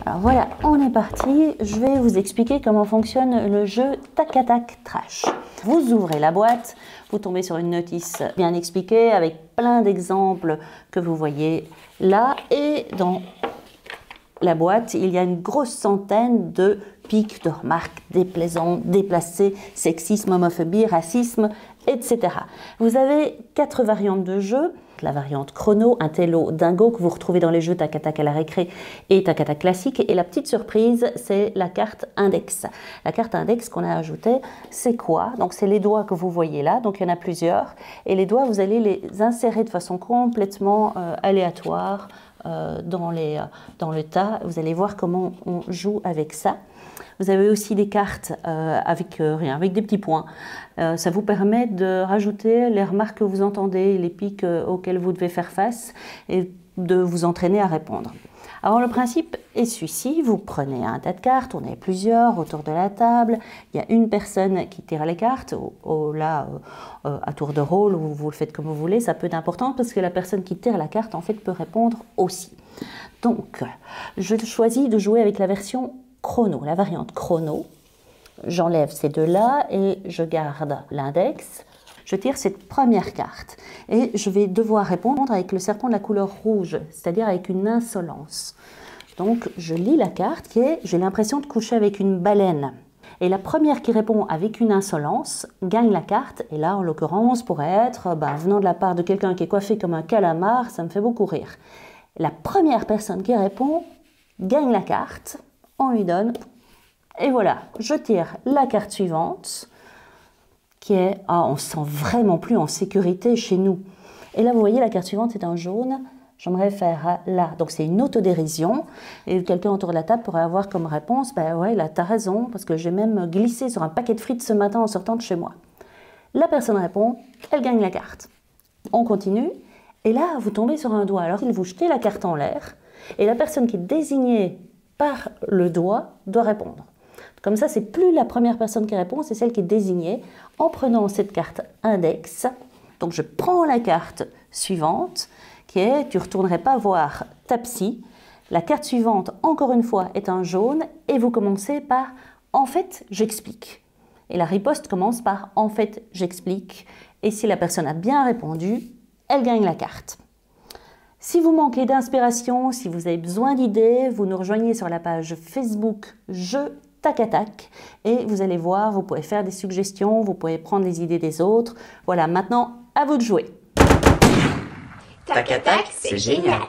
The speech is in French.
Alors voilà, on est parti. Je vais vous expliquer comment fonctionne le jeu Tac à Tac Trash. Vous ouvrez la boîte, vous tombez sur une notice bien expliquée avec plein d'exemples que vous voyez là. Et dans la boîte, il y a une grosse centaine de pics, de remarques déplaisantes, déplacées, sexisme, homophobie, racisme, etc. Vous avez 4 variantes de jeu. La variante chrono, intello, dingo, que vous retrouvez dans les jeux Tac à Tac à la récré et Tac à Tac classique. Et la petite surprise, c'est la carte index. La carte index qu'on a ajoutée, c'est quoi? Donc c'est les doigts que vous voyez là, donc il y en a plusieurs. Et les doigts, vous allez les insérer de façon complètement aléatoire dans le tas. Vous allez voir comment on joue avec ça. Vous avez aussi des cartes avec rien, avec des petits points. Ça vous permet de rajouter les remarques que vous entendez, les pics auxquels vous devez faire face et de vous entraîner à répondre. Alors le principe est celui-ci, vous prenez un tas de cartes, on est plusieurs autour de la table, il y a une personne qui tire les cartes, à tour de rôle, ou vous le faites comme vous voulez, ça peut être important parce que la personne qui tire la carte en fait peut répondre aussi. Donc je choisis de jouer avec la version chrono, la variante chrono. J'enlève ces deux-là et je garde l'index. Je tire cette première carte et je vais devoir répondre avec le serpent de la couleur rouge, c'est-à-dire avec une insolence. Donc je lis la carte qui est « j'ai l'impression de coucher avec une baleine ». Et la première qui répond avec une insolence gagne la carte. Et là, en l'occurrence, pourrait être venant de la part de quelqu'un qui est coiffé comme un calamar, ça me fait beaucoup rire. La première personne qui répond gagne la carte. On lui donne, et voilà, je tire la carte suivante, qui est, on se sent vraiment plus en sécurité chez nous. Et là, vous voyez, la carte suivante, c'est un jaune, j'aimerais faire là. Donc, c'est une autodérision, et quelqu'un autour de la table pourrait avoir comme réponse, ouais, là, t'as raison, parce que j'ai même glissé sur un paquet de frites ce matin en sortant de chez moi. La personne répond, elle gagne la carte. On continue, et là, vous tombez sur un doigt. Alors, vous jetez la carte en l'air, et la personne qui est désignée par le doigt doit répondre. Comme ça, c'est plus la première personne qui répond, c'est celle qui est désignée en prenant cette carte index. Donc je prends la carte suivante qui est « tu ne retournerais pas voir ta psy ». La carte suivante, encore une fois, est un jaune et vous commencez par « en fait, j'explique ». Et la riposte commence par « en fait, j'explique ». Et si la personne a bien répondu, elle gagne la carte. Si vous manquez d'inspiration, si vous avez besoin d'idées, vous nous rejoignez sur la page Facebook Jeux Tac à Tac et vous allez voir, vous pouvez faire des suggestions, vous pouvez prendre les idées des autres. Voilà, maintenant, à vous de jouer. Tac à Tac, c'est génial.